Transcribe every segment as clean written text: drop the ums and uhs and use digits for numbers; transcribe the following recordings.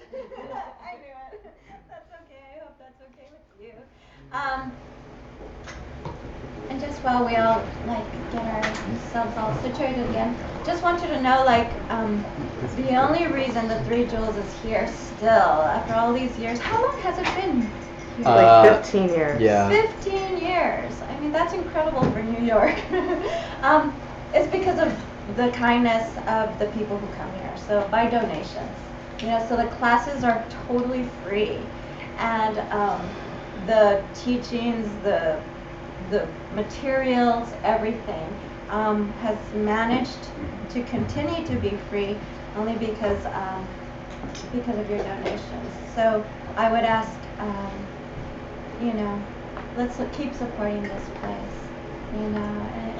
notes. I knew it. That's okay. I hope that's okay with you. And just while we all get ourselves all situated again, just want you to know the only reason the 3 Joules is here still after all these years. How long has it been here? Like 15 years. Yeah. 15 years. I mean, that's incredible for New York. It's because of the kindness of the people who come here. So by donations, so the classes are totally free, and the teachings, the materials, everything has managed to continue to be free only because of your donations. So I would ask, let's keep supporting this place. And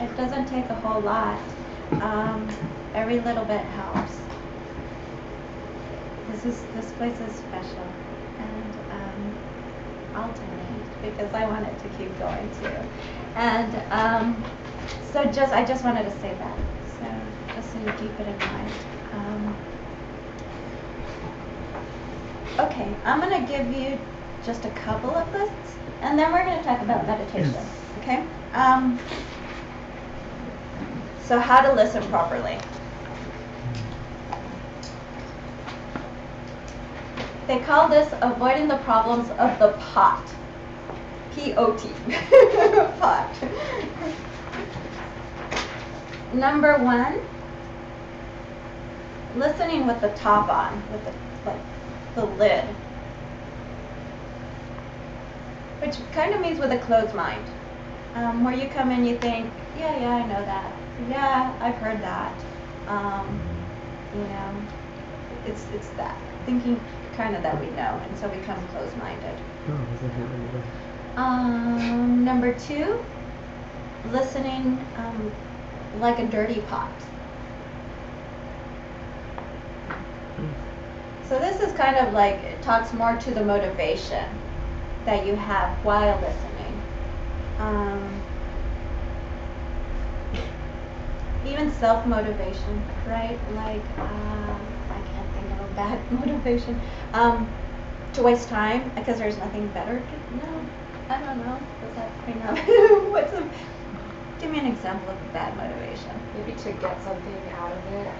it doesn't take a whole lot. Every little bit helps. This place is special, and I'll donate because I want it to keep going too. And I just wanted to say that. So just so you keep it in mind. Okay, I'm going to give you just a couple of lists, and then we're going to talk about meditation. Okay? So how to listen properly. They call this avoiding the problems of the pot. P-O-T. Pot. Number 1, listening with the top on, with the lid. Which kind of means with a closed mind. Where you come in, you think, yeah, I know that. Yeah, I've heard that. It's that. Thinking kind of that we know, and so we become closed-minded. Number 2, listening like a dirty pot. So this is kind of it talks more to the motivation that you have while listening. Even self-motivation, right? I can't think of a bad motivation. To waste time because there's nothing better to know. I don't know. Does that bring up? Give me an example of a bad motivation. Maybe to get something out of it.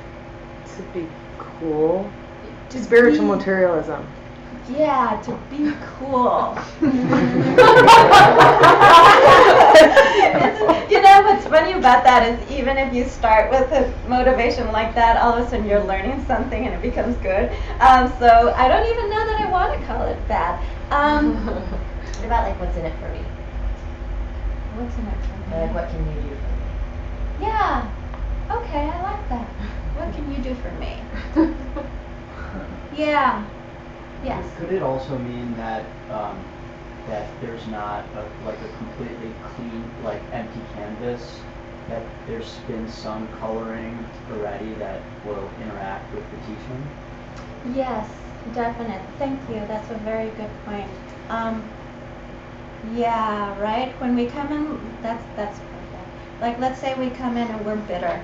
To be cool. Spiritual materialism. Yeah, to be cool. What's funny about that is even if you start with a motivation like that, all of a sudden you're learning something and it becomes good. So I don't even know that I want to call it bad. What about what's in it for me? What's in it for me? What can you do for me? Yeah. Okay, I like that. What can you do for me? Yeah. Yes. Could it also mean that that there's not a completely clean, empty canvas, that there's been some coloring already that will interact with the teaching? Yes, definite. Thank you. That's a very good point. Yeah, right. When we come in, that's perfect. Let's say we come in and we're bitter.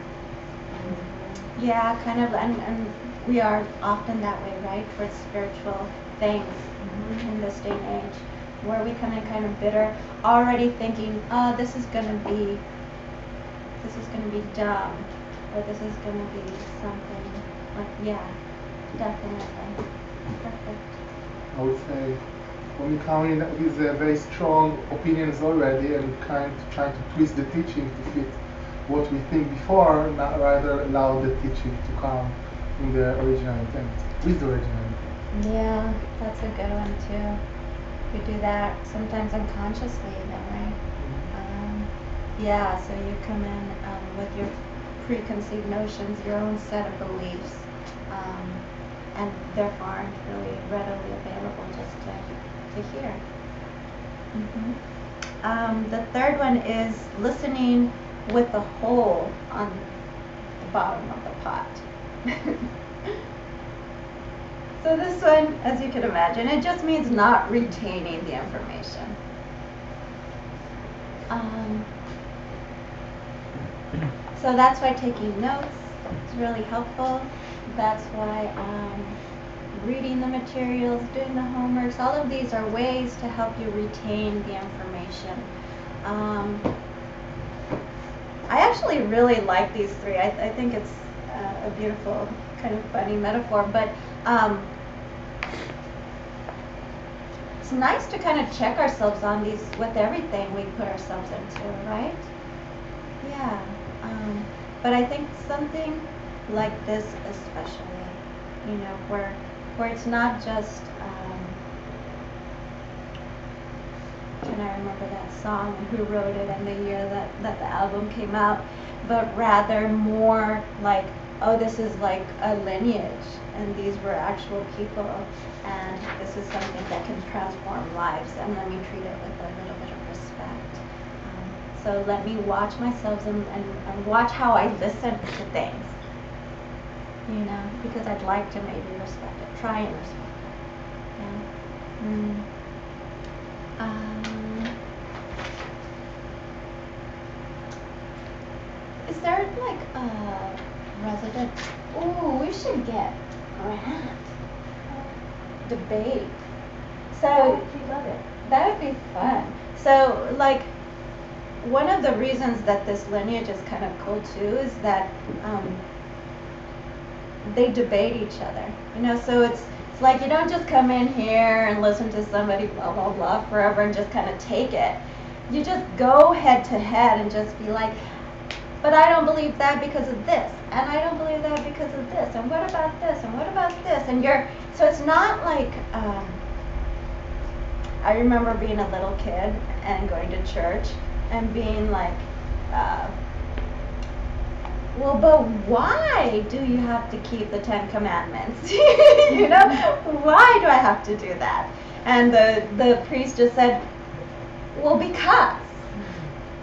Yeah, kind of, and we are often that way, right? Towards spiritual things in this day and age, where we come in kind of bitter, already thinking, oh, this is gonna be dumb, or this is gonna be something yeah, definitely, perfect. I would say when you come in with very strong opinions already and trying to twist the teaching to fit what we think before, not rather allow the teaching to come in the original intent, with the original intent. Yeah, that's a good one too. We do that sometimes unconsciously even, right? Yeah, so you come in with your preconceived notions, your own set of beliefs, and therefore aren't really readily available just to hear. The third one is listening with the hole on the bottom of the pot. So this one, as you can imagine, it just means not retaining the information. So that's why taking notes is really helpful. That's why reading the materials, doing the homeworks, all of these are ways to help you retain the information. I actually really like these three. I think it's a beautiful, kind of funny metaphor, but it's nice to kind of check ourselves on these with everything we put ourselves into, right? Yeah. But I think something like this especially, you know, where it's not just, can I remember that song and who wrote it and the year that the album came out, but rather more like, oh, this is like a lineage and these were actual people and this is something that can transform lives, and let me treat it with a little bit of respect. So let me watch myself and watch how I listen to things, you know, because I'd like to maybe respect it, try and respect it. Yeah. Is there like a resident? Ooh, we should get Grant. Debate. So We love it. that would be fun. So like one of the reasons that this lineage is kind of cool too is that they debate each other. You know, so it's like you don't just come in here and listen to somebody blah blah blah forever and just kind of take it. You just go head to head and just be like, but I don't believe that because of this, and I don't believe that because of this, and what about this, and what about this, and so it's not like, I remember being a little kid and going to church and being like, well, but why do you have to keep the 10 Commandments? You know, why do I have to do that? And the priest just said, well, because.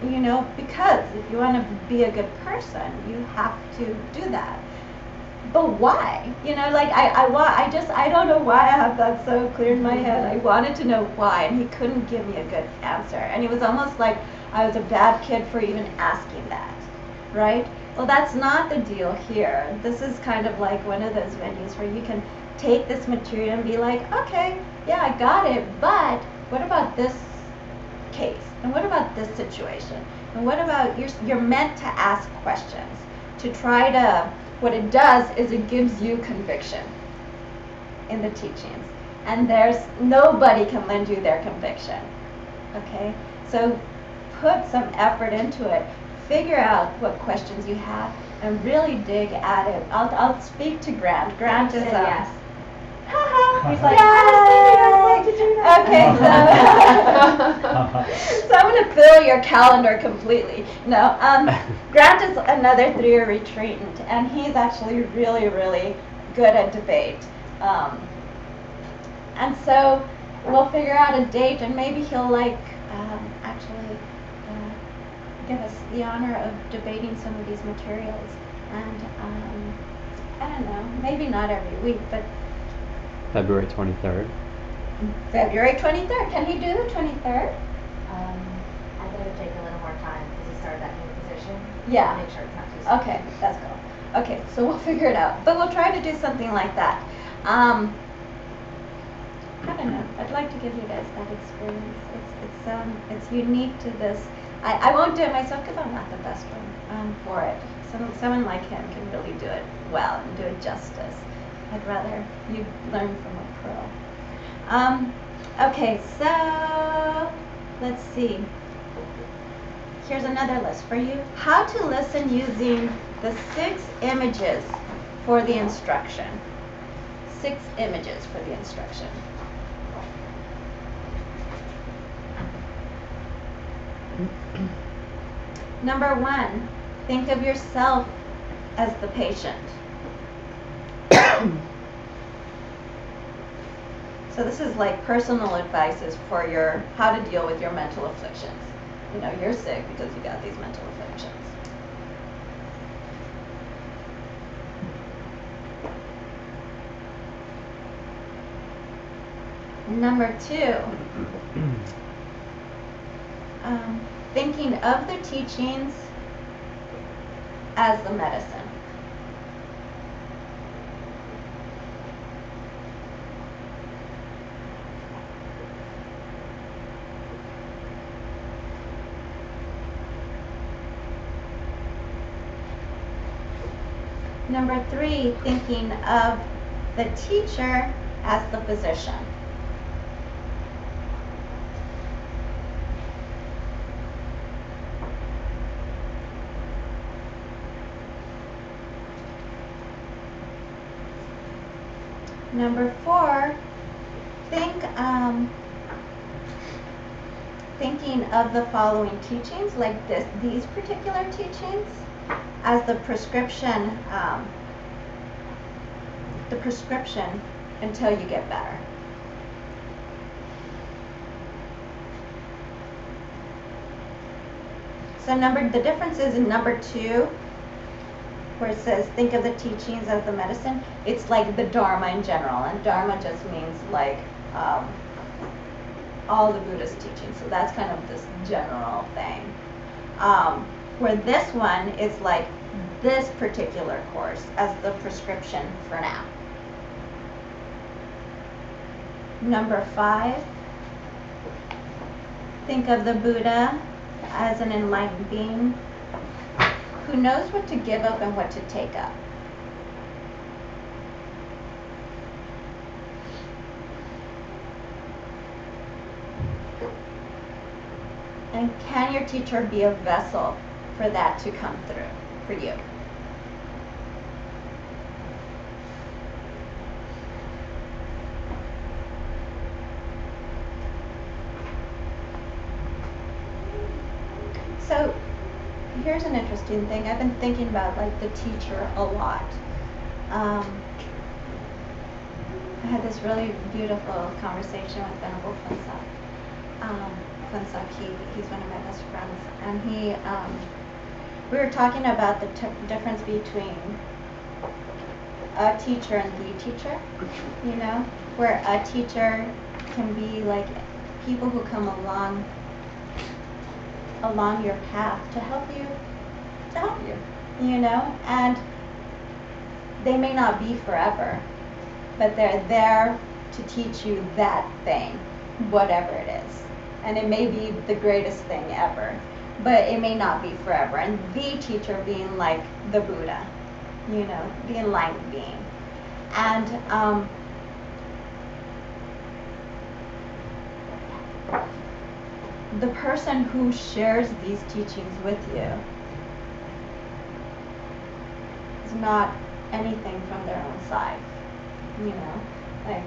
You know, because if you want to be a good person, you have to do that. But why? You know, like I don't know why I have that so clear in my head. I wanted to know why, and he couldn't give me a good answer. And it was almost like I was a bad kid for even asking that, right? Well, that's not the deal here. This is kind of like one of those venues where you can take this material and be like, okay, yeah, I got it, but what about this case? And what about this situation? And what about, you're meant to ask questions to try to, what it does is it gives you conviction in the teachings. And nobody can lend you their conviction, okay? So put some effort into it. Figure out what questions you have and really dig at it. I'll speak to Grant. Grant is Yes. He's like, yes! Okay, so I'm going to fill your calendar completely. No, Grant is another 3-year retreatant, and he's actually really, really good at debate. And so we'll figure out a date, and maybe he'll actually give us the honor of debating some of these materials. And I don't know, maybe not every week, but February 23rd. February 23rd. Can he do the 23rd? I think it would take a little more time because he started that new position. Yeah. Make sure it's not too soon. Okay, that's cool. Okay, so we'll figure it out. But we'll try to do something like that. I don't know. I'd like to give you guys that experience. It's unique to this. I won't do it myself because I'm not the best one for it. Someone like him can really do it well and do it justice. I'd rather you learn from a pro. Okay, so let's see. Here's another list for you. How to listen using the 6 images for the instruction. 6 images for the instruction. Number 1, think of yourself as the patient. So this is like personal advices for how to deal with your mental afflictions. You know, you're sick because you got these mental afflictions. Number 2, thinking of the teachings as the medicine. Number 3, thinking of the teacher as the physician. Number 4, thinking of the following teachings, like these particular teachings, as the prescription until you get better. So the difference is in number 2, where it says think of the teachings as the medicine. It's like the Dharma in general, and Dharma just means like all the Buddhist teachings. So that's kind of this general thing. Where this one is like this particular course as the prescription for now. Number 5, think of the Buddha as an enlightened being who knows what to give up and what to take up. And can your teacher be a vessel for that to come through for you? So here's an interesting thing. I've been thinking about like the teacher a lot. I had this really beautiful conversation with Venerable Phuntsok. He's one of my best friends, and we were talking about the difference between a teacher and the teacher, you know, where a teacher can be like people who come along your path to help you, you know, and they may not be forever, but they're there to teach you that thing, whatever it is. And it may be the greatest thing ever, but it may not be forever. And the teacher being like the Buddha, you know, the enlightened being. And the person who shares these teachings with you is not anything from their own side, you know, like,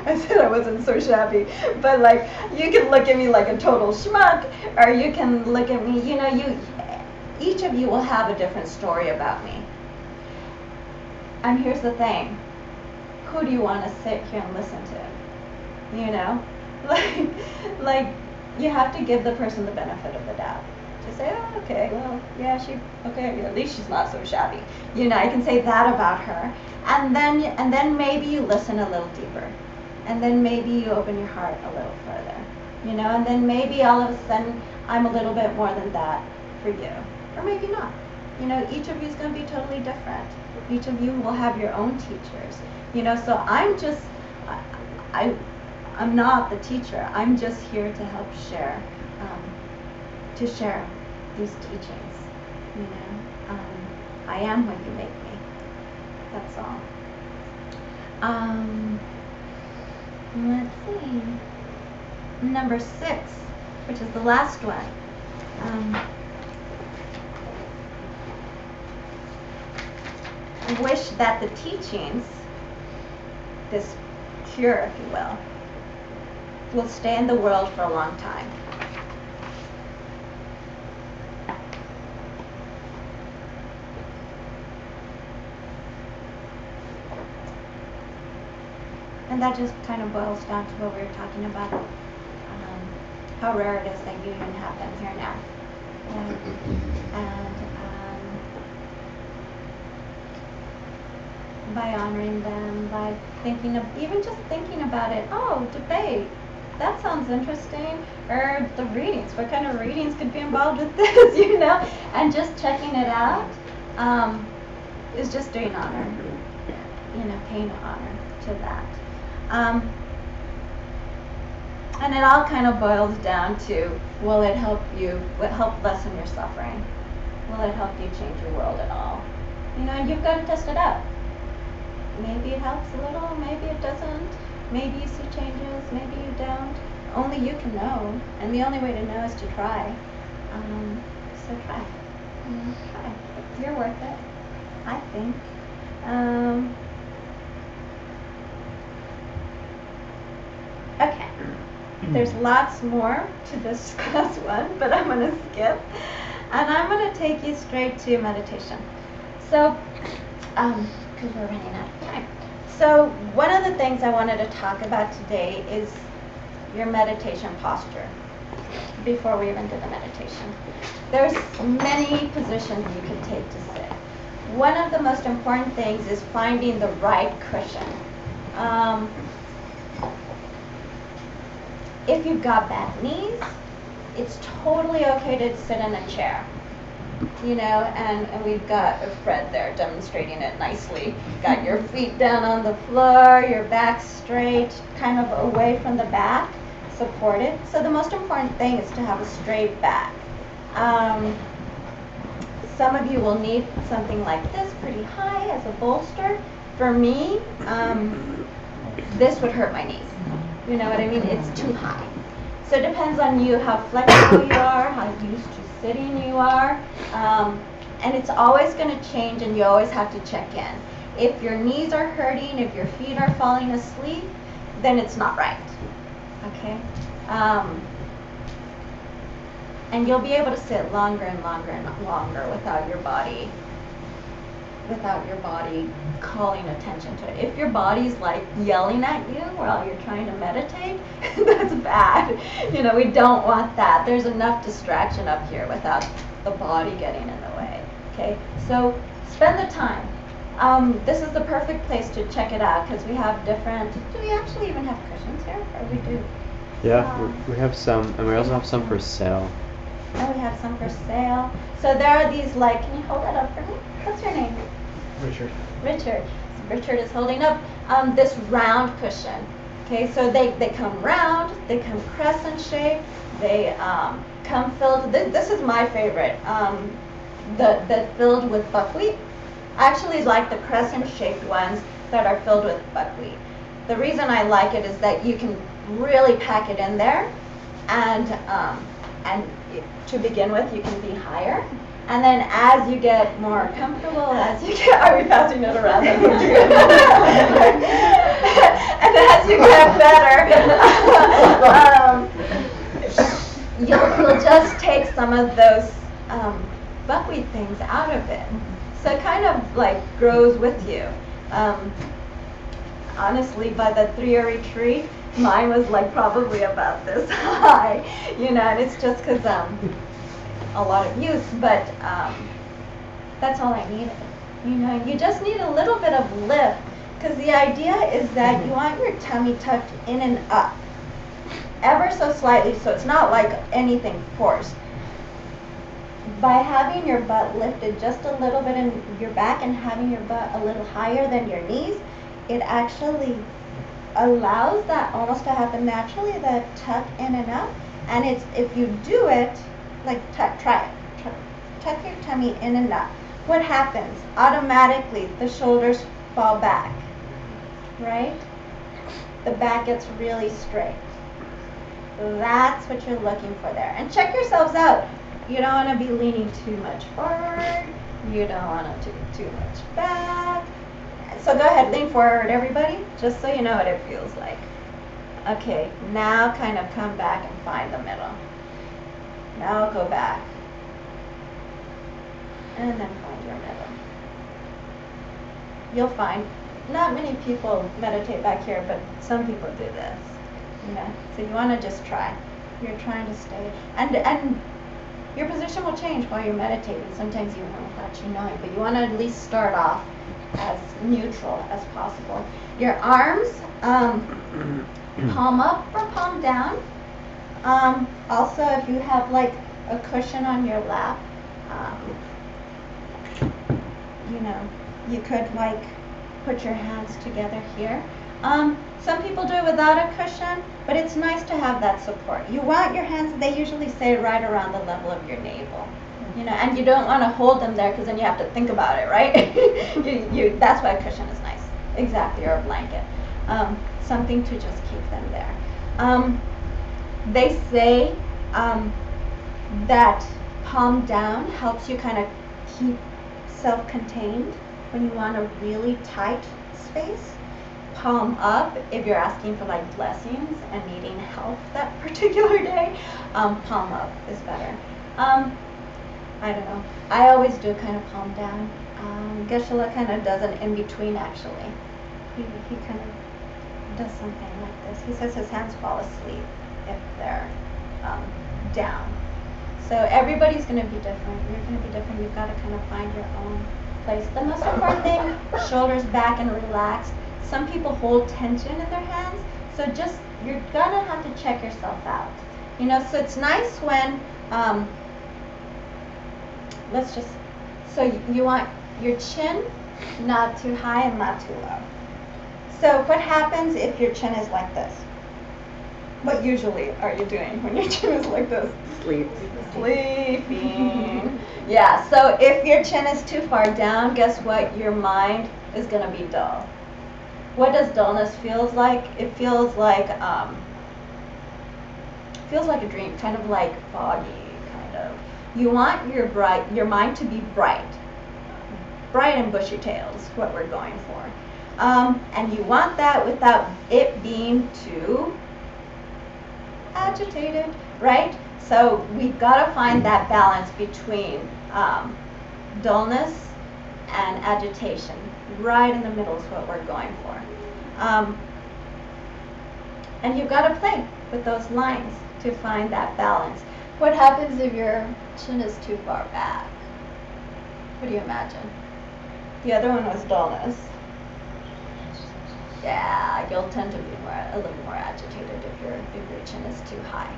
I said I wasn't so shabby, but like, you can look at me like a total schmuck, or you can look at me, you know, each of you will have a different story about me. And here's the thing, who do you want to sit here and listen to, you know? Like, you have to give the person the benefit of the doubt. To say, oh, okay, well, yeah, at least she's not so shabby. You know, I can say that about her. And then maybe you listen a little deeper. And then maybe you open your heart a little further. You know, and then maybe all of a sudden I'm a little bit more than that for you. Or maybe not. You know, each of you is going to be totally different. Each of you will have your own teachers. You know, so I'm not the teacher. I'm just here to help share these teachings. You know, I am what you make me. That's all. Let's see. Number 6, which is the last one. Wish that the teachings, this cure, if you will stay in the world for a long time. And that just kind of boils down to what we were talking about, how rare it is that you even have them here now. And by honoring them, by even just thinking about it, oh, debate, that sounds interesting, or the readings, what kind of readings could be involved with this, you know, and just checking it out is just doing honor, you know, paying honor to that. And it all kind of boils down to, will it help lessen your suffering? Will it help you change your world at all? You know, you've got to test it out. Maybe it helps a little, maybe it doesn't. Maybe you see changes, maybe you don't. Only you can know, and the only way to know is to try. So try. Try. You're worth it, I think. Okay. There's lots more to discuss one, but I'm going to skip. And I'm going to take you straight to meditation. So, because we're running out of time. So, one of the things I wanted to talk about today is your meditation posture before we even do the meditation. There's many positions you can take to sit. One of the most important things is finding the right cushion. If you've got bad knees, it's totally okay to sit in a chair. You know, and we've got Fred there demonstrating it nicely. Got your feet down on the floor, your back straight, kind of away from the back, supported. So the most important thing is to have a straight back. Some of you will need something like this, pretty high as a bolster. For me, this would hurt my knees. You know what I mean? It's too high. So it depends on you, how flexible you are, how used to sitting you are. And it's always going to change, and you always have to check in. If your knees are hurting, if your feet are falling asleep, then it's not right. Okay? And you'll be able to sit longer and longer and longer without your body calling attention to it. If your body's like yelling at you while you're trying to meditate, that's bad. You know, we don't want that. There's enough distraction up here without the body getting in the way. Okay, so spend the time. This is the perfect place to check it out because we have different. Do we actually even have cushions here, or we do? Yeah, we have some, and we also have some for sale. And we have some for sale. So there are these, like, can you hold that up for me? What's your name? Richard. Richard. So Richard is holding up this round cushion. Okay, so they come round, they come crescent shape, they come filled. This is my favorite. The filled with buckwheat. I actually like the crescent shaped ones that are filled with buckwheat. The reason I like it is that you can really pack it in there, and to begin with, you can be higher. And then as you get more comfortable, are we passing it around? And as you get better, you'll just take some of those buckwheat things out of it. So it kind of like grows with you. Honestly, by the 3-year retreat, mine was like probably about this high, you know, and it's just because a lot of use, but that's all I needed. You know, you just need a little bit of lift, because the idea is that you want your tummy tucked in and up, ever so slightly, so it's not like anything forced. By having your butt lifted just a little bit in your back and having your butt a little higher than your knees, it actually allows that almost to happen naturally, that tuck in and up. And it's, if you do it, like try it. Tuck your tummy in and up. What happens? Automatically, the shoulders fall back, right? The back gets really straight. That's what you're looking for there. And check yourselves out. You don't want to be leaning too much forward. You don't want to do too much back. So go ahead, lean forward, everybody, just so you know what it feels like. Okay, now kind of come back and find the middle. Now go back. And then find your middle. You'll find not many people meditate back here, but some people do this. You know, so you want to just try. You're trying to stay, and your position will change while you're meditating. Sometimes you won't actually know it, but you want to at least start off as neutral as possible. Your arms, palm up or palm down. Also, if you have like a cushion on your lap, you know, you could like put your hands together here. Some people do it without a cushion, but it's nice to have that support. You want your hands, they usually say, right around the level of your navel. and you don't want to hold them there because then you have to think about it, right? That's why a cushion is nice. Exactly, or a blanket. Something to just keep them there. They say that palm down helps you kind of keep self-contained when you want a really tight space. Palm up if you're asking for like blessings and needing help that particular day. Palm up is better. I don't know. I always do kind of palm down. Geshe-la kind of does an in-between actually. He kind of does something like this. He says his hands fall asleep if they're down. So everybody's going to be different. You're going to be different. You've got to kind of find your own place. The most important thing, shoulders back and relaxed. Some people hold tension in their hands, so just, you're going to have to check yourself out. So it's nice when, so you want your chin not too high and not too low. So what happens if your chin is like this? What usually are you doing when your chin is like this? Sleeping. Yeah, so if your chin is too far down, guess what? Your mind is going to be dull. What does dullness feels like? It feels like a dream, kind of like foggy, kind of. You want your mind to be bright and bushy-tailed is what we're going for. And you want that without it being too agitated, right? So we've got to find that balance between dullness and agitation. Right in the middle is what we're going for. And you've got to play with those lines to find that balance. What happens if your chin is too far back? What do you imagine? The other one was dullness. Yeah, you'll tend to be a little more agitated if your chin is too high.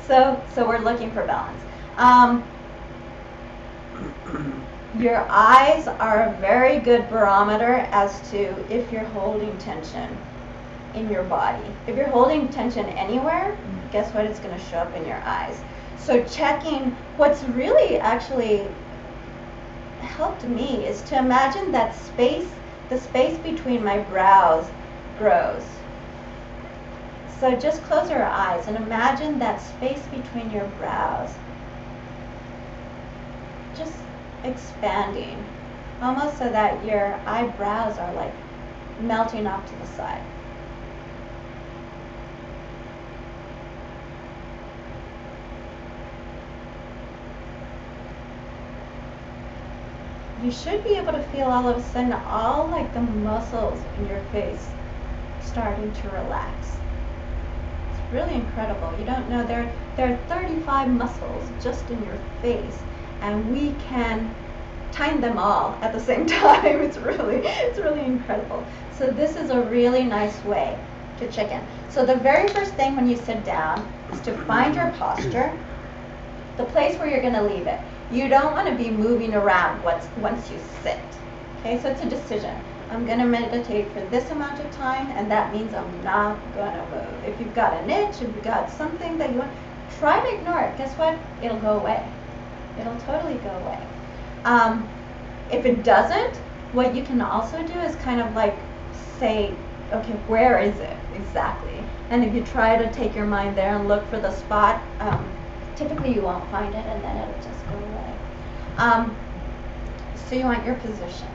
So we're looking for balance. Your eyes are a very good barometer as to if you're holding tension in your body. If you're holding tension anywhere, guess what? It's going to show up in your eyes. So checking, what's really actually helped me is to imagine that the space between my brows grows. So just close your eyes and imagine that space between your brows just expanding, almost so that your eyebrows are like melting off to the side. You should be able to feel all of a sudden all like the muscles in your face starting to relax. It's really incredible. You don't know, there are 35 muscles just in your face, and we can time them all at the same time. It's really incredible. So this is a really nice way to check in. So the very first thing when you sit down is to find your posture, the place where you're going to leave it. You don't want to be moving around once you sit. Okay, so it's a decision. I'm going to meditate for this amount of time, and that means I'm not going to move. If you've got an itch, if you've got something that you want, try to ignore it. Guess what? It'll go away. It'll totally go away. If it doesn't, what you can also do is kind of like say, okay, where is it exactly? And if you try to take your mind there and look for the spot, typically you won't find it, and then it'll just go away. So you want your position.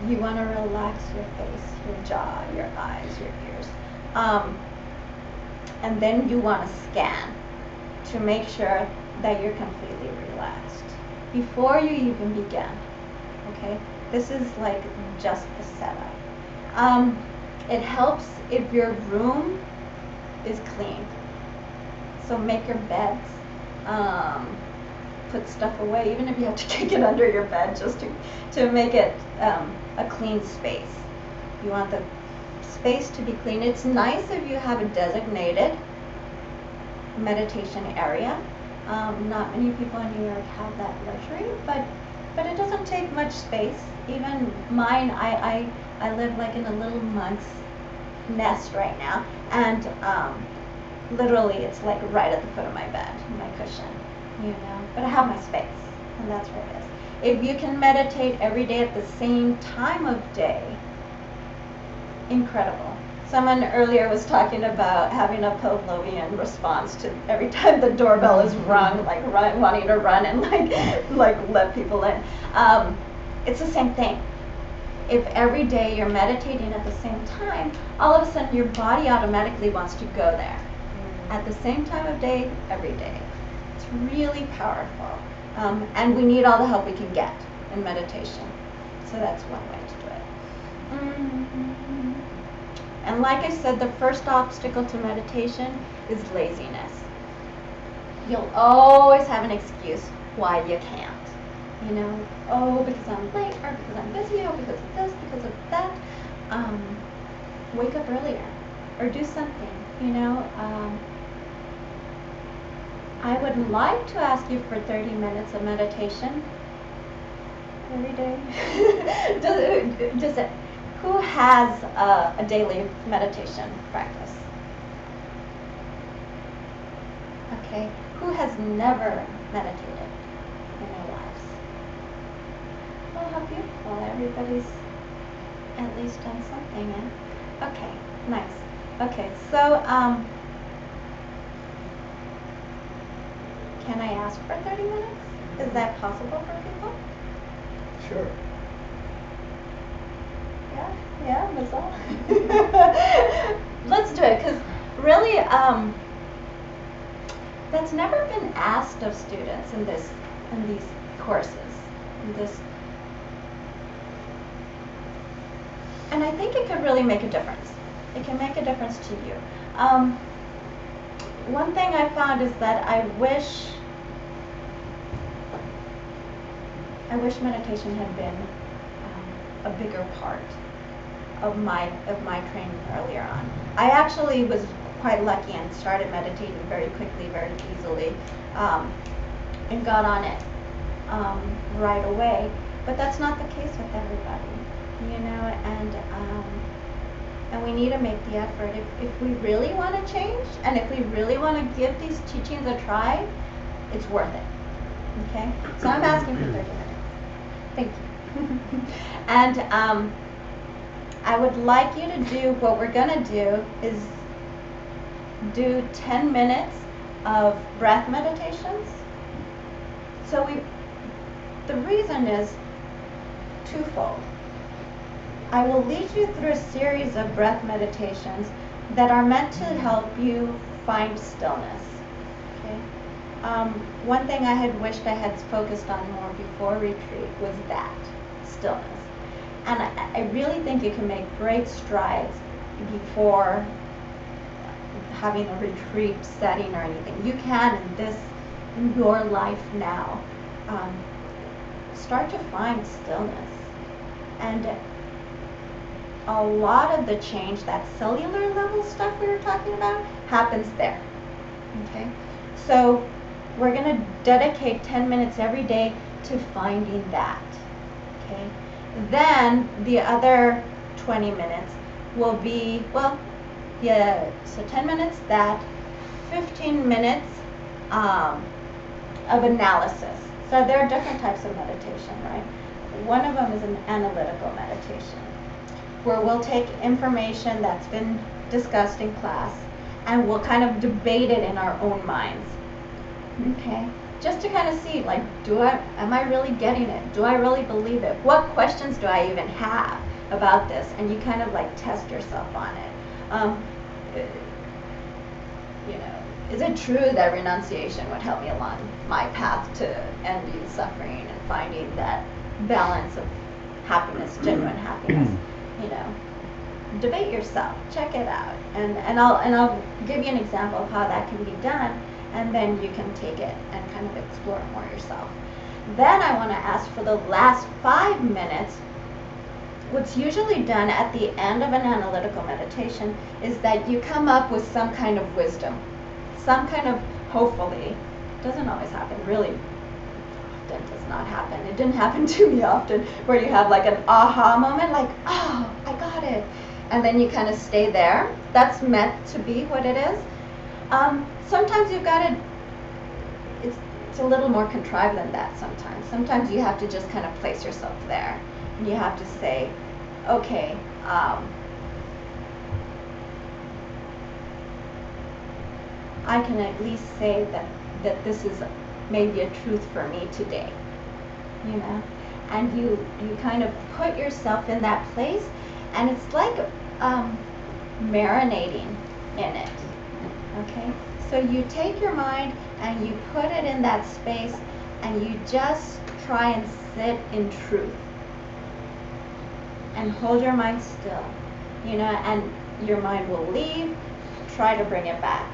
You want to relax your face, your jaw, your eyes, your ears. And then you want to scan to make sure that you're completely relaxed before you even begin. Okay? This is like just the setup. It helps if your room is clean. So make your beds. Put stuff away, even if you have to kick it under your bed just to make it a clean space. You want the space to be clean. It's nice if you have a designated meditation area. Not many people in New York have that luxury, but it doesn't take much space. Even mine, I live like in a little monk's nest right now, and literally it's like right at the foot of my bed, my cushion, you know, but I have my space, and that's where it is. If you can meditate every day at the same time of day, incredible. Someone earlier was talking about having a Pavlovian response to every time the doorbell is rung, like wanting to run and like let people in. It's the same thing. If every day you're meditating at the same time, all of a sudden your body automatically wants to go there. At the same time of day, every day. It's really powerful. And we need all the help we can get in meditation. So that's one way to do it. And like I said, the first obstacle to meditation is laziness. You'll always have an excuse why you can't. You know, oh, because I'm late, or because I'm busy, or because of this, because of that. Wake up earlier, or do something, you know. I would like to ask you for 30 minutes of meditation every day. Who has a daily meditation practice? Okay. Who has never meditated in their lives? Oh, how beautiful. Everybody's at least done something, eh? Okay, nice. Okay, so, can I ask for 30 minutes? Is that possible for people? Sure. Yeah, that's all. Let's do it, because really, that's never been asked of students in these courses. And I think it could really make a difference. It can make a difference to you. One thing I found is that I wish meditation had been a bigger part of my training earlier on. I actually was quite lucky and started meditating very quickly, very easily, and got on it right away. But that's not the case with everybody, you know. And we need to make the effort. If we really want to change, and if we really want to give these teachings a try, it's worth it. Okay? So I'm asking for 30 minutes. Thank you. And I would like you to do, what we're going to do is do 10 minutes of breath meditations. So the reason is twofold. I will lead you through a series of breath meditations that are meant to help you find stillness. Okay? One thing I had wished I had focused on more before retreat was that, stillness. And I really think you can make great strides before having a retreat setting or anything. You can in your life now, start to find stillness. And a lot of the change, that cellular level stuff we were talking about, happens there. Okay? So we're going to dedicate 10 minutes every day to finding that. Okay? Then the other 20 minutes will be, so 10 minutes that, 15 minutes of analysis. So there are different types of meditation, right? One of them is an analytical meditation, where we'll take information that's been discussed in class and we'll kind of debate it in our own minds. Okay? Just to kind of see, like, am I really getting it? Do I really believe it? What questions do I even have about this? And you kind of like test yourself on it. You know, is it true that renunciation would help me along my path to ending suffering and finding that balance of happiness, genuine happiness? You know, debate yourself, check it out, and I'll give you an example of how that can be done, and then you can take it and kind of explore more yourself. Then I want to ask for the last 5 minutes. What's usually done at the end of an analytical meditation is that you come up with some kind of wisdom, some kind of, hopefully, doesn't always happen, really often does not happen. It didn't happen to me often, where you have like an aha moment, like, oh, I got it. And then you kind of stay there. That's meant to be what it is. Sometimes you've got to, it's a little more contrived than that sometimes. Sometimes you have to just kind of place yourself there. And you have to say, okay, I can at least say that this is maybe a truth for me today, you know? And you kind of put yourself in that place, and it's like marinating in it, okay? So you take your mind and you put it in that space, and you just try and sit in truth. And hold your mind still, you know, and your mind will leave, try to bring it back.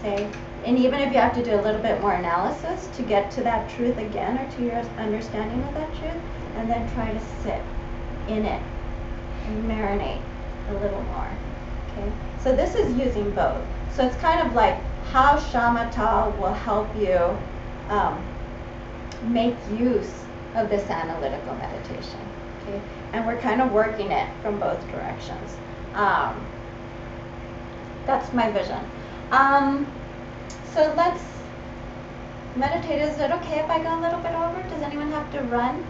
Say, and even if you have to do a little bit more analysis to get to that truth again, or to your understanding of that truth, and then try to sit in it and marinate a little more, okay? So this is using both. So it's kind of like how shamatha will help you make use of this analytical meditation, okay? And we're kind of working it from both directions. That's my vision. So let's meditate. Is it okay if I go a little bit over? Does anyone have to run?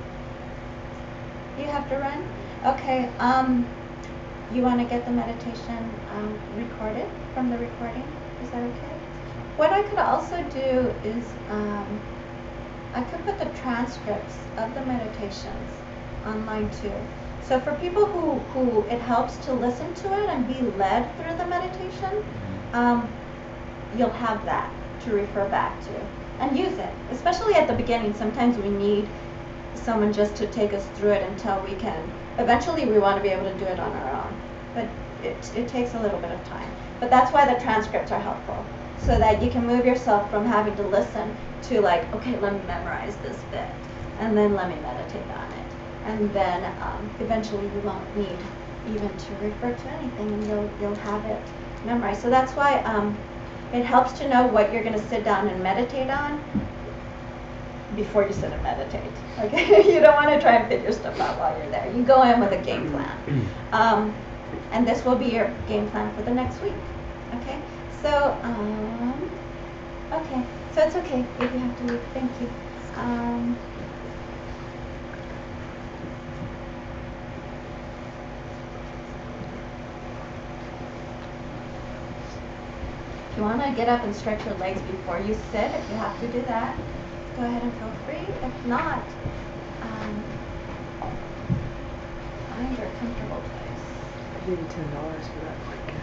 You have to run? Okay. You want to get the meditation recorded from the recording? Is that okay? What I could also do is I could put the transcripts of the meditations online too. So for people who it helps to listen to it and be led through the meditation, you'll have that to refer back to and use it. Especially at the beginning, sometimes we need someone just to take us through it until we can. Eventually we want to be able to do it on our own, but it takes a little bit of time. But that's why the transcripts are helpful, so that you can move yourself from having to listen to like, okay, let me memorize this bit, and then let me meditate on it. And then eventually you won't need even to refer to anything, and you'll have it memorized. So that's why it helps to know what you're going to sit down and meditate on before you sit and meditate. Okay, you don't want to try and figure stuff out while you're there. You go in with a game plan, and this will be your game plan for the next week. Okay, so okay, so it's okay if you have to leave. Thank you. If you want to get up and stretch your legs before you sit, if you have to do that, go ahead and feel free. If not, find your comfortable place. I gave you $10 for that blanket.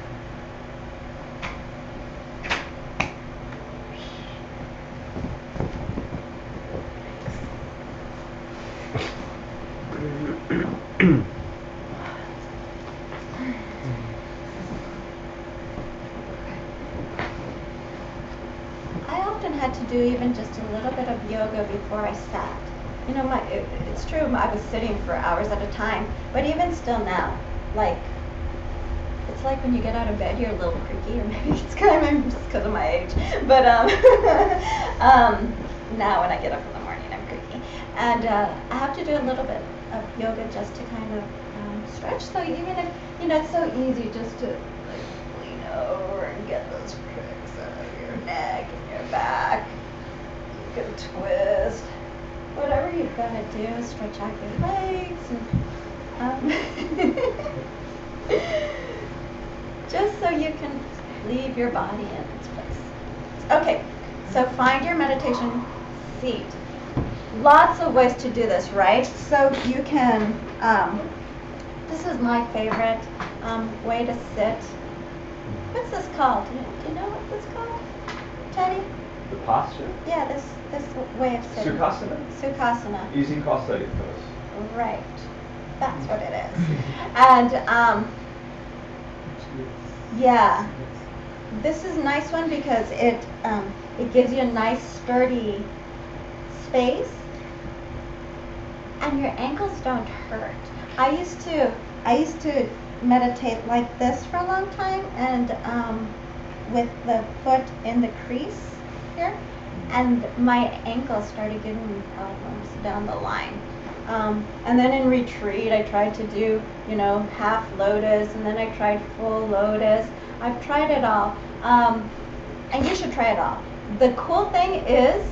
I often had to do even just a little bit of yoga before I sat. You know, it's true, I was sitting for hours at a time, but even still now, like, it's like when you get out of bed, you're a little creaky, or maybe it's kind of just because of my age, but now when I get up in the morning, I'm creaky. And I have to do a little bit of yoga just to kind of stretch, so even if, you know, it's so easy just to like lean over and get those cricks out of your neck and your back. You can twist. Whatever you're gonna do, stretch out your legs and just so you can leave your body in its place. Okay, so find your meditation seat. Lots of ways to do this, right? So you can, this is my favorite way to sit. What's this called? Do you know what this is called, Teddy? The posture? Yeah, this way of sitting. Sukhasana? Sukhasana. Using cross-legged pose. Right. That's what it is. And yeah, this is a nice one because it gives you a nice sturdy space, and your ankles don't hurt. I used to meditate like this for a long time, and with the foot in the crease here, and my ankles started giving me problems down the line. And then in retreat, I tried to do, you know, half lotus, and then I tried full lotus. I've tried it all. And you should try it all. The cool thing is,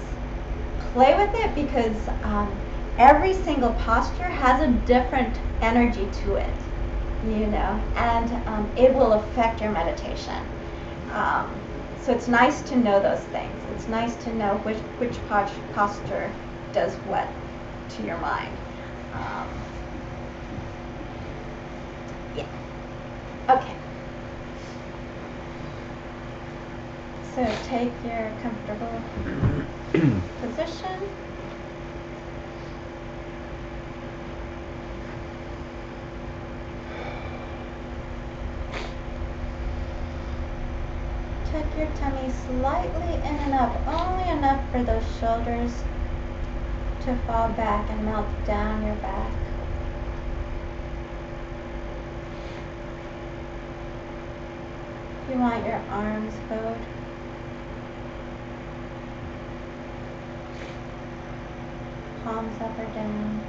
play with it because every single posture has a different energy to it, you know, and it will affect your meditation. So it's nice to know those things. It's nice to know which posture does what to your mind. Yeah. Okay. So take your comfortable position. Tuck your tummy slightly in and up, only enough for those shoulders to fall back and melt down your back. If you want your arms bowed, palms up or down.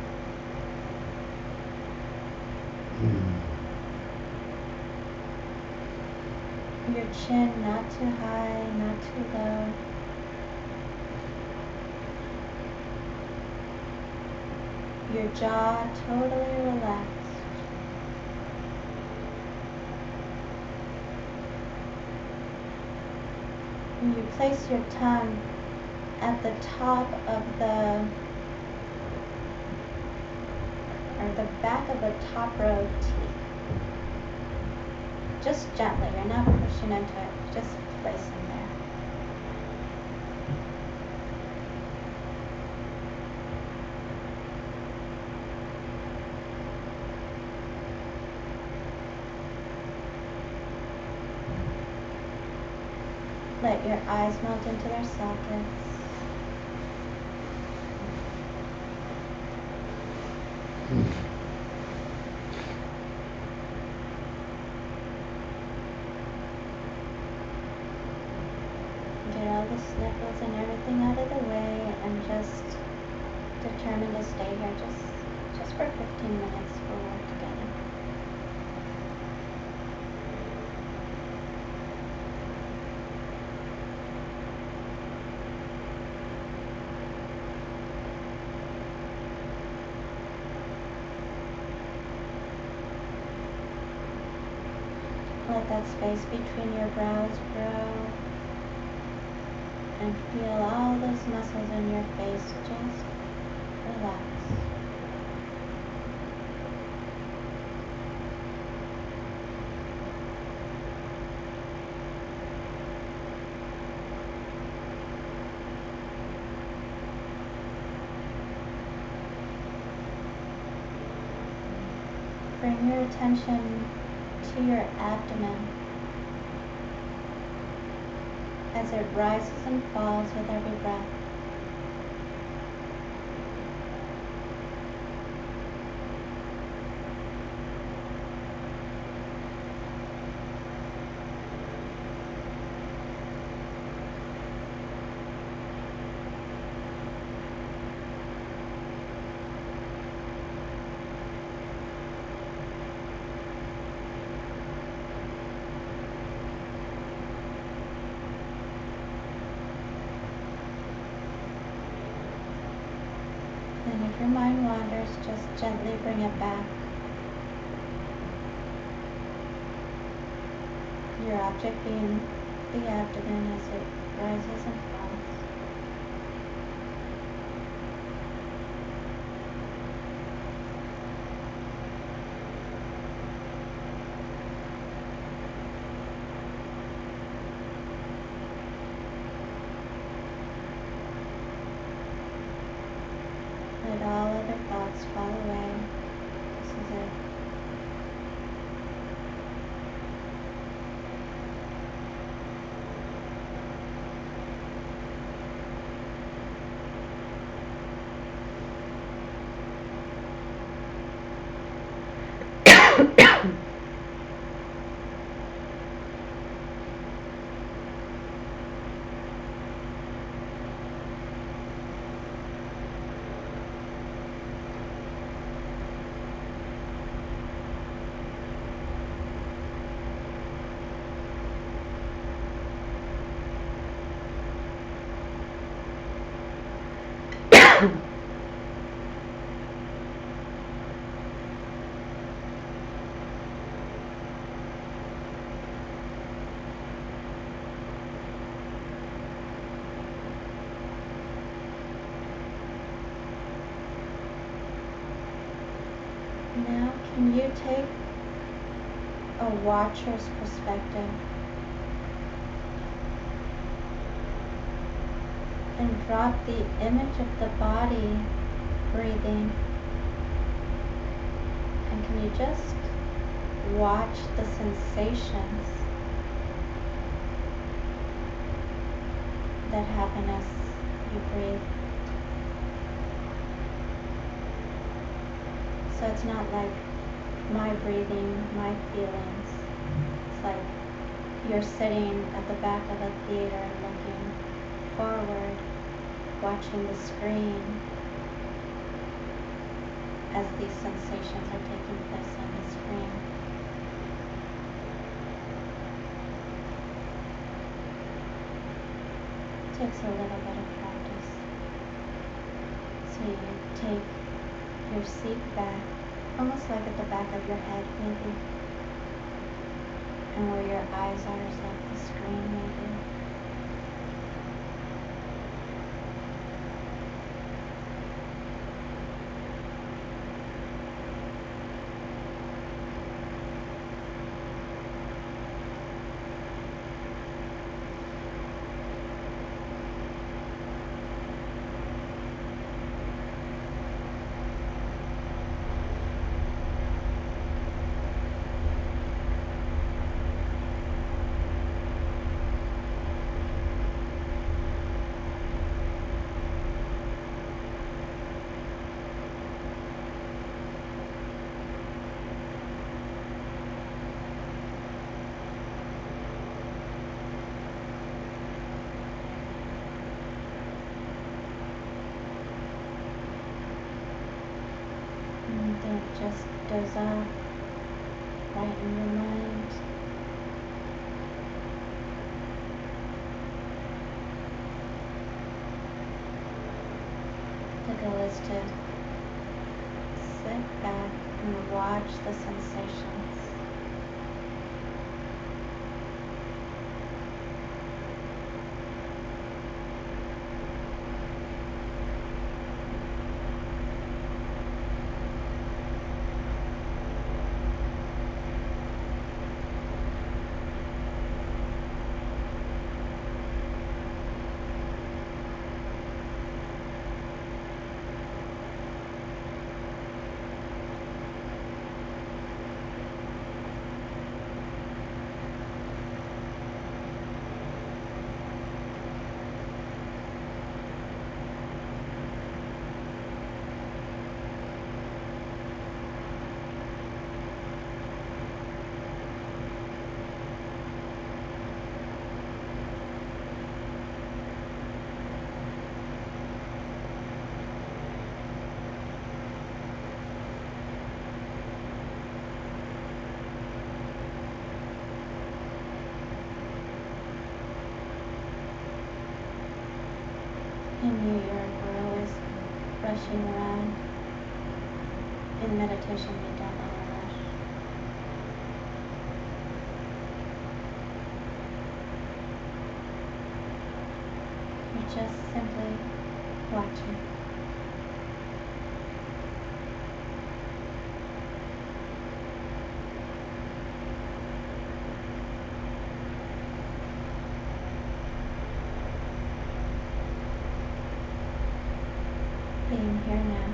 Your chin not too high, not too low. Your jaw totally relaxed. And you place your tongue at the top of the back of the top row of teeth. Just gently, you're not pushing into it, just placing there. Let your eyes melt into their sockets. Get all the sniffles and everything out of the way and just determine to stay here just for 15 minutes. We'll work together. Let that space between your brows grow and feel all those muscles in your face just relax. Bring your attention to your abdomen as it rises and falls with every breath. And if your mind wanders, just gently bring it back. Your object being the abdomen as it rises and falls. Let all other thoughts fall away. This is it. Now, can you take a watcher's perspective and drop the image of the body breathing? And can you just watch the sensations that happen as you breathe? So it's not like my breathing, my feelings. It's like you're sitting at the back of a theater looking forward, watching the screen as these sensations are taking place on the screen. It takes a little bit of practice. So you take your seat back, almost like at the back of your head maybe, and where your eyes are is like the screen maybe. And then it just goes off right in your mind. The goal is to sit back and watch the sensations. And we're always rushing around. In meditation, we don't want to rush. You're just simply watching. Being here now.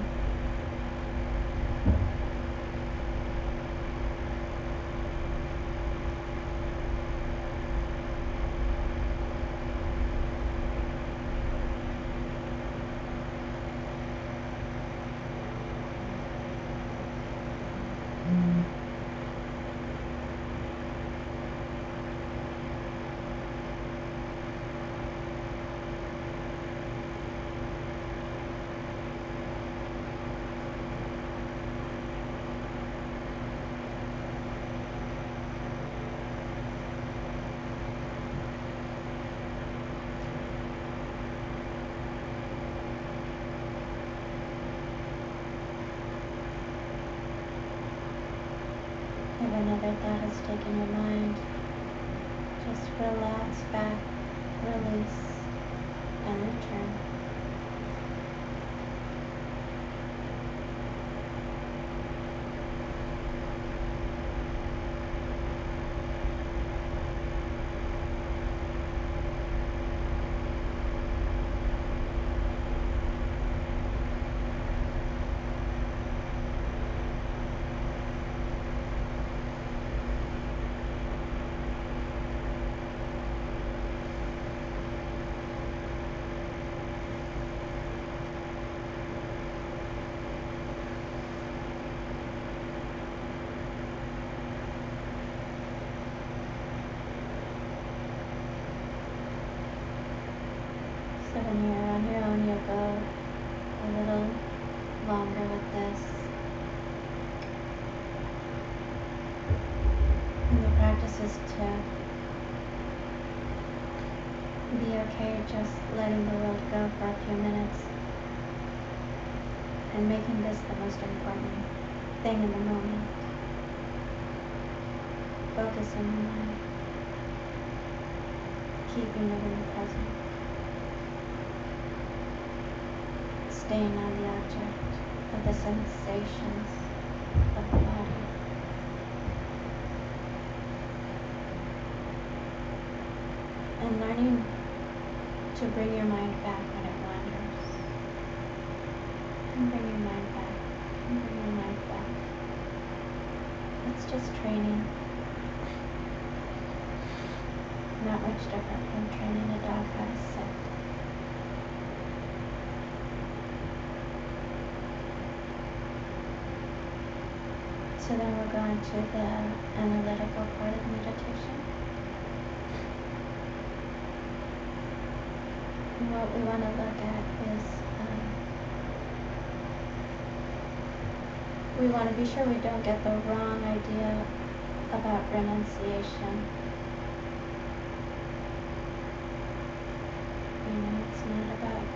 another thought has taken your mind, just relax back, release, and return. So when you're on your own, you'll go a little longer with this. And the practice is to be okay just letting the world go for a few minutes and making this the most important thing in the moment. Focusing your mind, keeping it in the present. Staying on the object of the sensations of the body. And learning to bring your mind back when it wanders. And bring your mind back. And bring your mind back. It's just training. Not much different from training a dog how to sit. So then we're going to the analytical part of meditation. And what we want to look at is, we want to be sure we don't get the wrong idea about renunciation. It's not about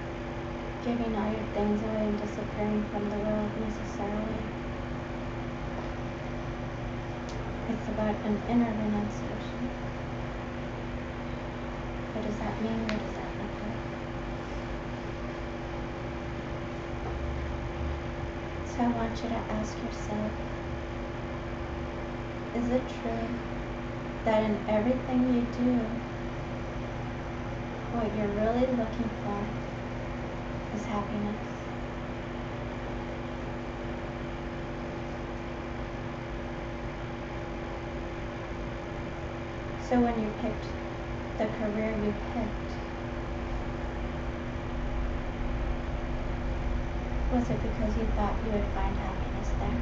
giving all your things away and disappearing from the world necessarily. It's about an inner renunciation. What does that mean? What does that look like? So I want you to ask yourself, is it true that in everything you do, what you're really looking for is happiness? So when you picked the career you picked, was it because you thought you would find happiness there?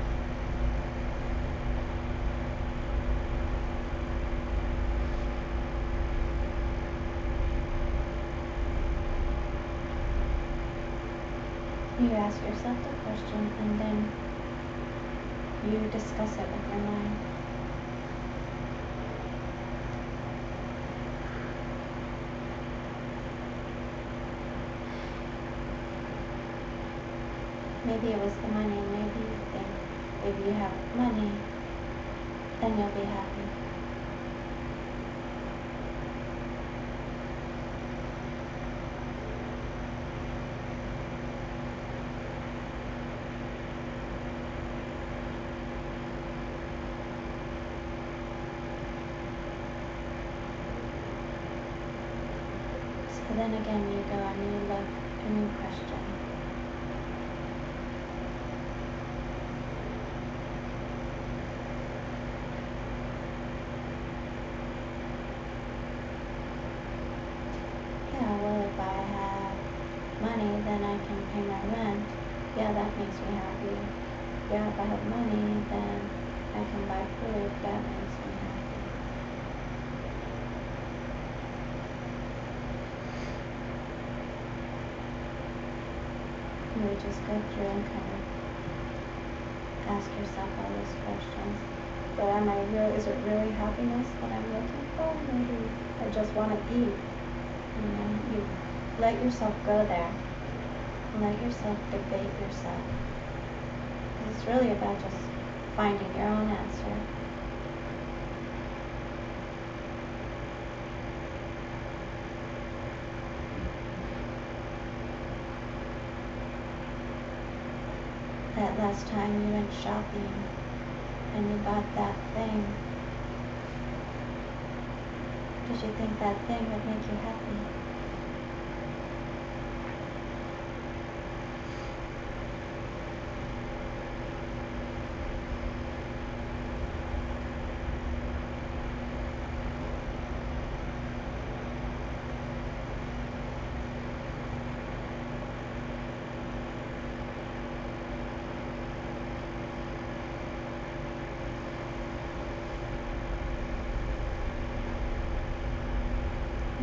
You ask yourself the question and then you discuss it with your mind. Maybe it was the money, maybe you think if you have money, then you'll be happy. So then again you go and you look and you question. Yeah, well, if I have money, then I can pay my rent. Yeah, that makes me happy. Yeah, if I have money, then I can buy food. That makes me happy. You would just go through and kind of ask yourself all those questions. But is it really happiness that I'm looking for? Maybe I just want to eat. You let yourself go there. Let yourself debate yourself. It's really about just finding your own answer. that last time you went shopping and you bought that thing. Did you think that thing would make you happy?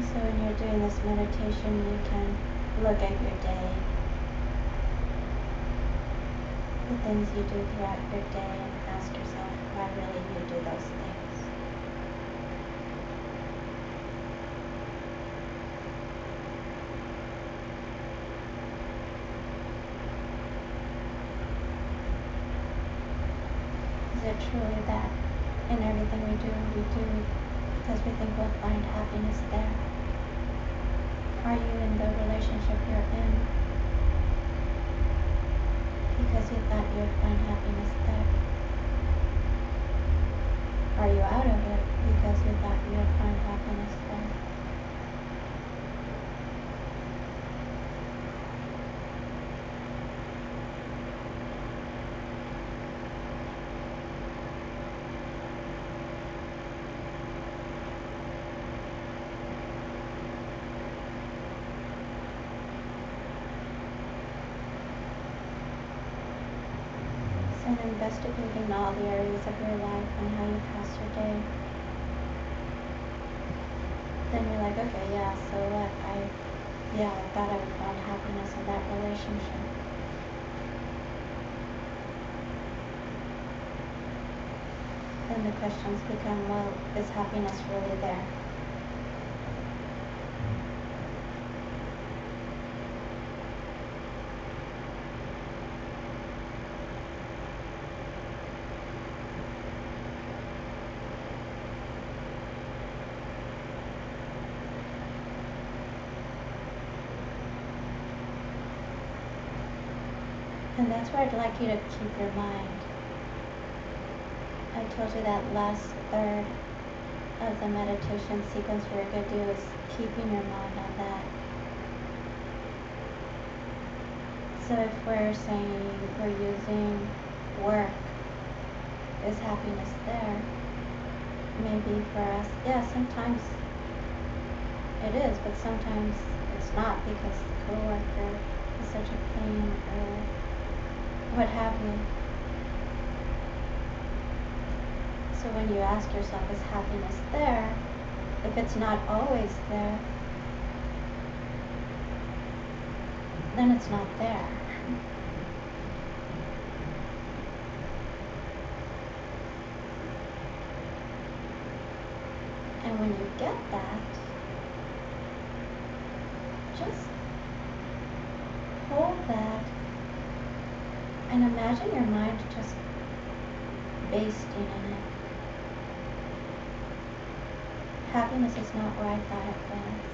So when you're doing this meditation, you can look at your day, the things you do throughout your day, and ask yourself why really you do those things. Is it truly that in everything we do because we think we'll find happiness there? Are you in the relationship you're in because you thought you would find happiness there? Are you out of it because you thought you would find happiness there? And investigating all the areas of your life and how you pass your day. Then you're like, okay, yeah, so what? I thought I would find happiness in that relationship. Then the questions become, well, is happiness really there? And that's where I'd like you to keep your mind. I told you that last third of the meditation sequence we're going to do is keeping your mind on that. So if we're saying we're using work, is happiness there? Maybe for us, yeah, sometimes it is, but sometimes it's not because the coworker is such a pain or what have you. So when you ask yourself, is happiness there? If it's not always there, then it's not there. And when you get that, just hold that and imagine your mind just basting in it. Happiness is not where I thought it was.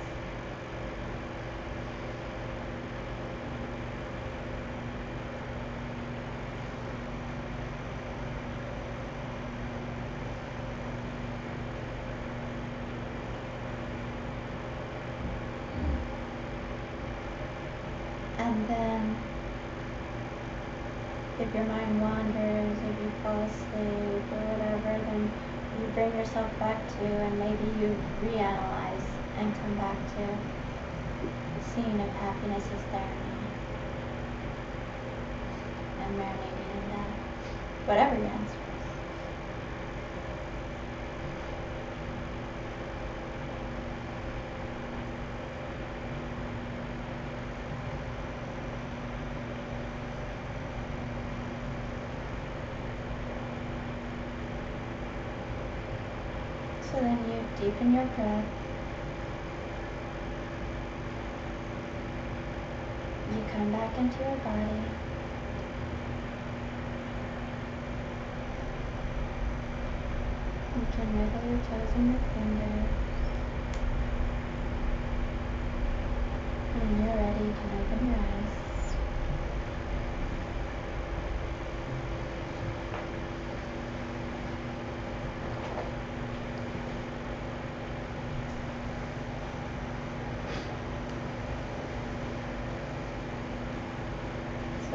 And then, if your mind wanders, if you fall asleep or whatever, then you bring yourself back to, and maybe you reanalyze and come back to seeing if happiness is there or not. And marinating in that. Whatever your answer is. So then you deepen your breath. You come back into your body. You can wiggle your toes and your fingers. When you're ready, you can open your eyes.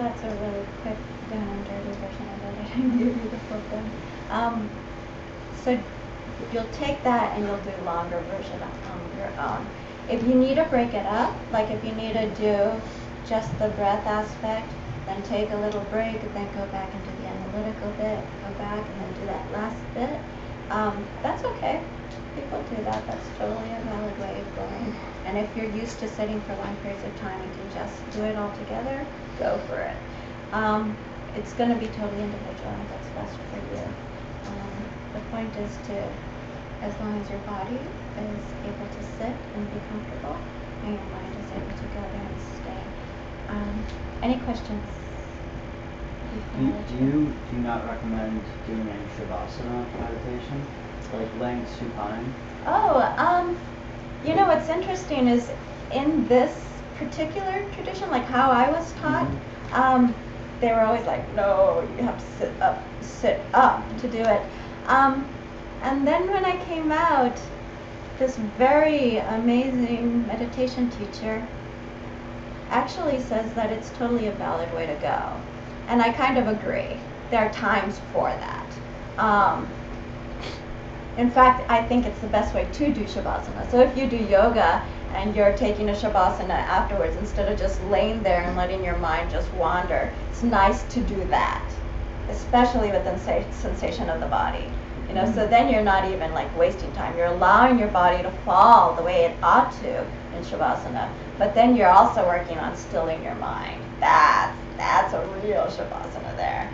that's a really quick down and dirty version of it. I didn't give you the full thing. So you'll take that and you'll do a longer version on your own. If you need to break it up, like if you need to do just the breath aspect, then take a little break, then go back and do the analytical bit, go back and then do that last bit. That's okay. People do that. That's totally a valid way of going. And if you're used to sitting for long periods of time and can just do it all together, go for it. It's going to be totally individual and what's best for you. The point is to, as long as your body is able to sit and be comfortable, and your mind is able to go there and stay. Any questions? Do you not recommend doing any Shavasana meditation? Like laying supine? Oh, you know what's interesting is in this particular tradition, like how I was taught, they were always like, no, you have to sit up to do it. And then when I came out, this very amazing meditation teacher actually says that it's totally a valid way to go. And I kind of agree. There are times for that. In fact, I think it's the best way to do Shavasana. So if you do yoga and you're taking a Shavasana afterwards, instead of just laying there and letting your mind just wander, it's nice to do that, especially with the sensation of the body. You know, so then you're not even like wasting time. You're allowing your body to fall the way it ought to in Shavasana, but then you're also working on stilling your mind. That's a real Shavasana there.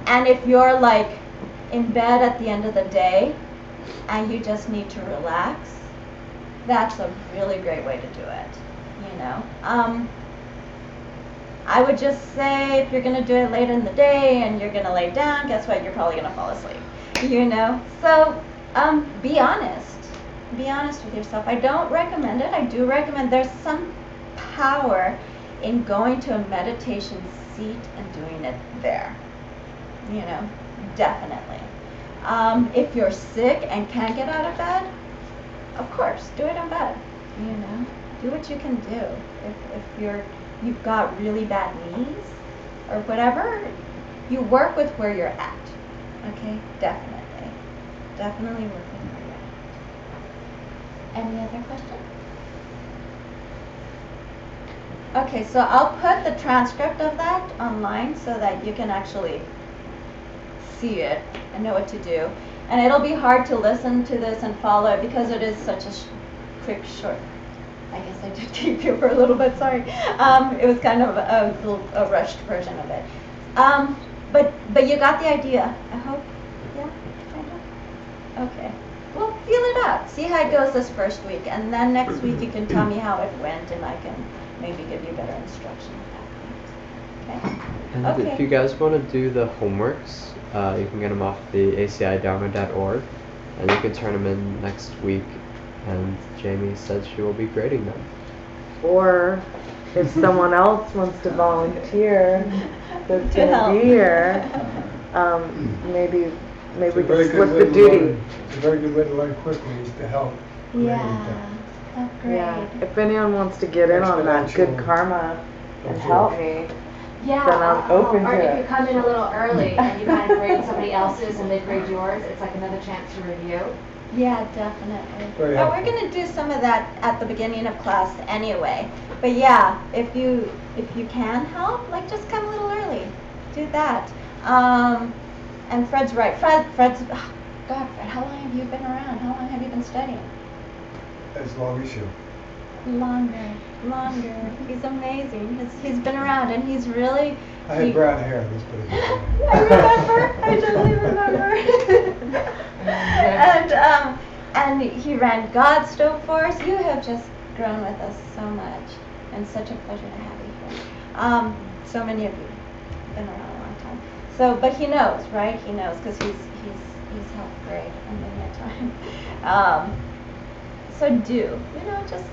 And if you're like in bed at the end of the day and you just need to relax, that's a really great way to do it, you know. I would just say if you're going to do it late in the day and you're going to lay down, guess what? You're probably going to fall asleep, you know. So be honest. Be honest with yourself. I don't recommend it. I do recommend there's some power in going to a meditation seat and doing it there, you know, definitely. If you're sick and can't get out of bed, of course, do it in bed, you know. Do what you can do. If you've got really bad knees or whatever, you work with where you're at, okay? Definitely work with where you're at. Any other questions? Okay, so I'll put the transcript of that online so that you can actually see it and know what to do. And it'll be hard to listen to this and follow it because it is such a quick, short. I guess I did keep you for a little bit, sorry. It was kind of a rushed version of it. But you got the idea, I hope. Yeah, kind of? Okay. Well, feel it out. See how it goes this first week. And then next week you can tell me how it went and I can maybe give you better instruction at that point. Okay? And Okay. if you guys want to do the homeworks, you can get them off the acidharma.org, and you can turn them in next week. And Jamie said she will be grading them. Or if someone else wants to volunteer that's To going to help. be here, maybe It's we a very can good split way the to duty. learn. It's a very good way to learn quickly is to help. Yeah, that's great. Yeah, if anyone wants to get in on that good Exponential karma and help me, Yeah, Then I'm open or to if it. you come in a little early and you kind of grade somebody else's and they grade yours, it's like another chance to review. Yeah, definitely. Very Oh, we're helpful. going to do some of that at the beginning of class anyway. But yeah, if you can help, like just come a little early. Do that. And Fred's right. Fred's oh, God, Fred, how long have you been around? How long have you been studying? As long as you. Longer. He's amazing. He's been around and he's really I had brown hair, let's put it that way. I remember. I totally remember. And he ran God's Stove for us. You have just grown with us so much, and such a pleasure to have you here. So many of you have been around a long time. So, but he knows, right? He knows because he's helped grade a many a time. So just.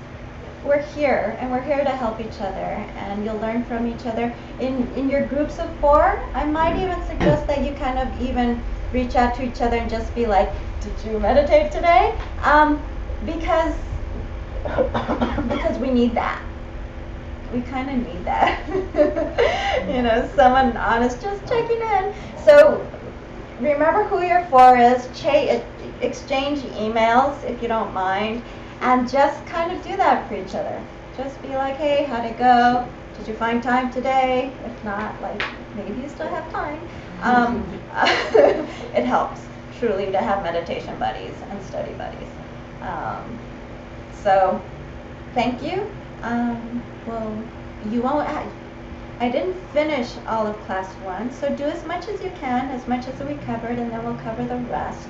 We're here, and we're here to help each other, and you'll learn from each other. In your groups of 4, I might even suggest that you kind of even reach out to each other and just be like, did you meditate today? Because we need that. we kind of need that. Someone honest, just checking in. So remember who your four is. Exchange emails if you don't mind, and just kind of do that for each other. Just be like, hey, how'd it go? Did you find time today? If not, like, maybe you still have time. It helps truly to have meditation buddies and study buddies. So thank you. Well, you won't. I didn't finish all of class 1, so do as much as you can, as much as we covered, and then we'll cover the rest.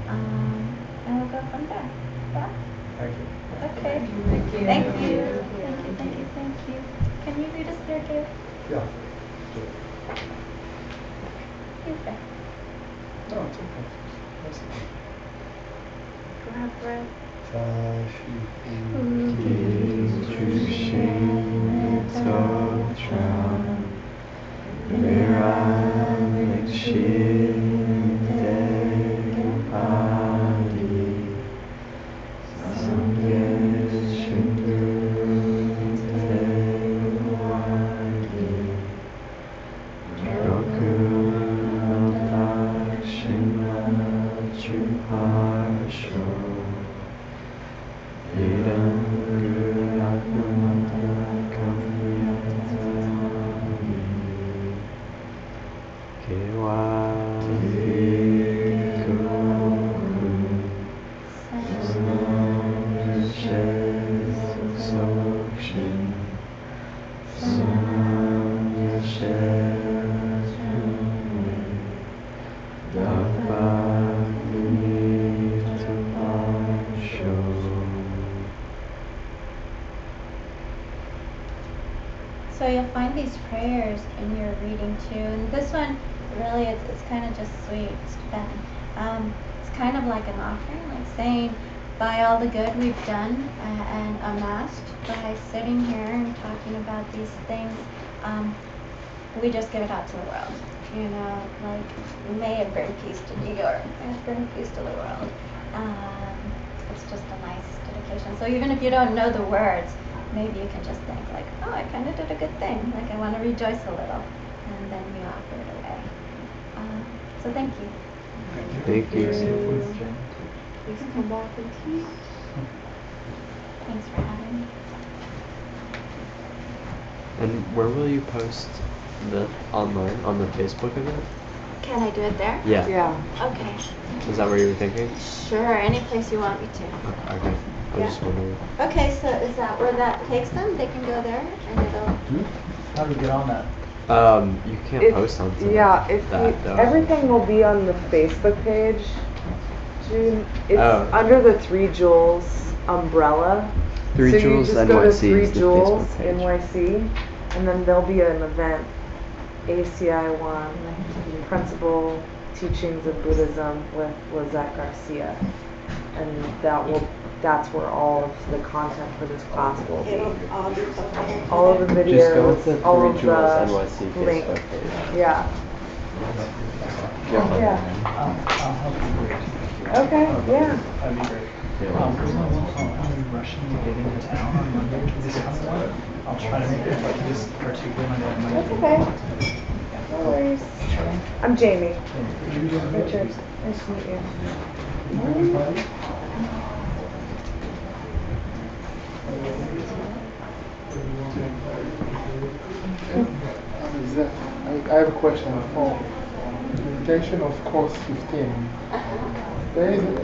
And we'll go from there. Yeah? Thank you. Okay. Thank you. Thank you. Can you read us through, Dave? Yeah. You bet. No, it's okay. That's okay. Go ahead, Brett. So you'll find these prayers in your reading too, and this one really it's kind of just sweet. It's Tibetan. It's kind of like an offering, like saying, by all the good we've done and amassed by sitting here and talking about these things, we just give it out to the world. Like, may it bring peace to New York, may it bring peace to the world. It's just a nice dedication. So even if you don't know the words, maybe you can just think like, oh, I kind of did a good thing. Like, I want to rejoice a little. And then you offer it away. So thank you. Thank you. Please come back and teach. Thanks for having me. And where will you post the online on the Facebook event? Can I do it there? Yeah. Yeah. Okay. Is that where you were thinking? Sure, any place you want me to. Okay. I was just wondering. Okay, so is that where that takes them? They can go there and it'll... How do we get on that? You can't post on Yeah, though. everything will be on the Facebook page. June, it's Oh. under the 3 Jewels umbrella. Three so Jewels you just go to NYC 3 is the Jewels Facebook page. NYC, and then there'll be an event, ACI 1, Principle Teachings of Buddhism with Lizette Garcia, and that's where all of the content for this class will be. All of the videos, Just go with the all 3 of Jewels the NYC links. Facebook page. Yeah. Yeah. I'll help you read. Okay. Yeah. That'd be great. I'm rushing to get into town on Monday. This coming one. I'll try to make it like this particular Monday. That's okay. No worries. I'm Jamie. Richard. Nice to meet you. I have a question for the intention of course 15. There is